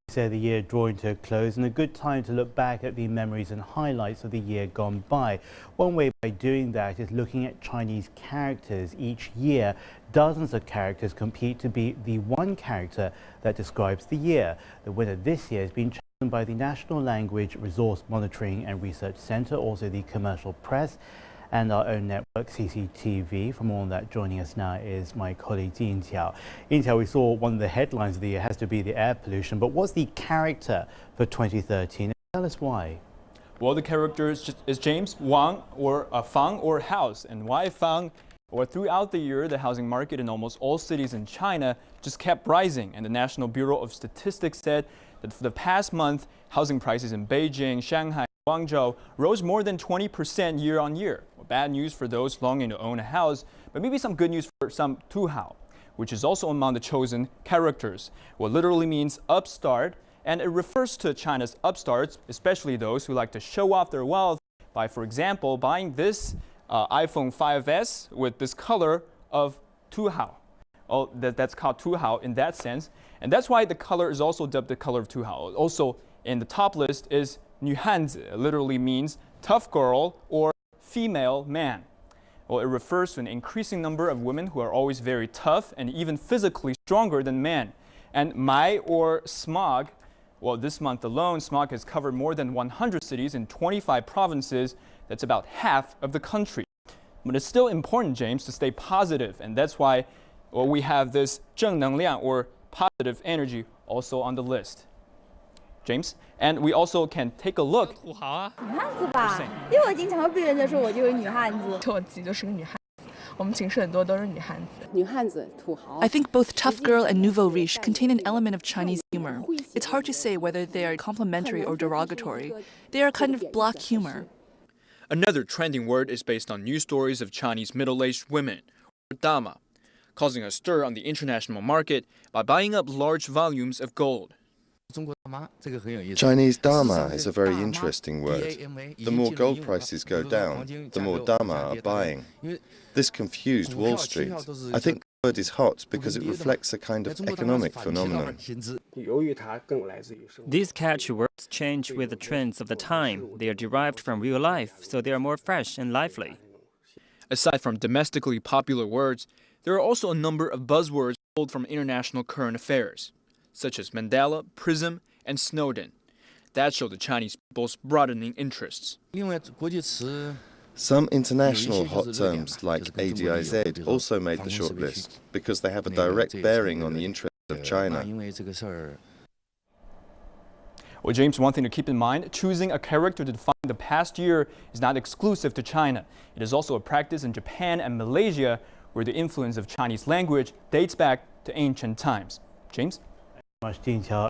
So the year drawing to a close, and a good time to look back at the memories and highlights of the year gone by. One way by doing that is looking at Chinese characters. Each year, dozens of characters compete to be the one character that describes the year. The winner this year has been chosen by the National Language Resource Monitoring and Research Center, also the Commercial Press, and our own network, CCTV. For more on that, joining us now is my colleague Jin Tiao. Jin Tiao, we saw one of the headlines of the year has to be the air pollution, but what's the character for 2013? Tell us why. Well, the character is James Wang, or Fang, or house. And why Fang? Well, throughout the year, the housing market in almost all cities in China just kept rising. And the National Bureau of Statistics said that for the past month, housing prices in Beijing, Shanghai, Guangzhou rose more than 20% year on year. Well, bad news for those longing to own a house, but maybe some good news for some Tuhao, which is also among the chosen characters. What literally means upstart, and it refers to China's upstarts, especially those who like to show off their wealth by, for example, buying this iPhone 5S with this color of Tuhao. Oh, that's called Tuhao in that sense, and that's why the color is also dubbed the color of Tuhao. Also, in the top list is 女汉子, literally means tough girl or female man. Well, it refers to an increasing number of women who are always very tough and even physically stronger than men. And Mai or smog, well, this month alone, smog has covered more than 100 cities in 25 provinces. That's about half of the country. But it's still important, James, to stay positive, and that's why we have this 正能量 or positive energy also on the list. James, and we also can take a look. 土豪啊，女汉子吧，因为我经常被人家说我就是女汉子。我自己就是个女汉子，我们寝室很多都是女汉子。女汉子，土豪。 I think both tough girl and nouveau riche contain an element of Chinese humor. It's hard to say whether they are complimentary or derogatory. They are kind of block humor. Another trending word is based on news stories of Chinese middle-aged women, or dama, causing a stir on the international market by buying up large volumes of gold. Chinese dama is a very interesting word. The more gold prices go down, the more dama are buying. This confused Wall Street. I think the word is hot because it reflects a kind of economic phenomenon. These catchy words change with the trends of the time. They are derived from real life, so they are more fresh and lively. Aside from domestically popular words, there are also a number of buzzwords pulled from international current affairs, such as Mandela, PRISM, and Snowden. That show the Chinese people's broadening interests. Some international hot terms like ADIZ also made the shortlist because they have a direct bearing on the interests of China. Well, James, one thing to keep in mind, choosing a character to define the past year is not exclusive to China. It is also a practice in Japan and Malaysia, where the influence of Chinese language dates back to ancient times. James? Much detail.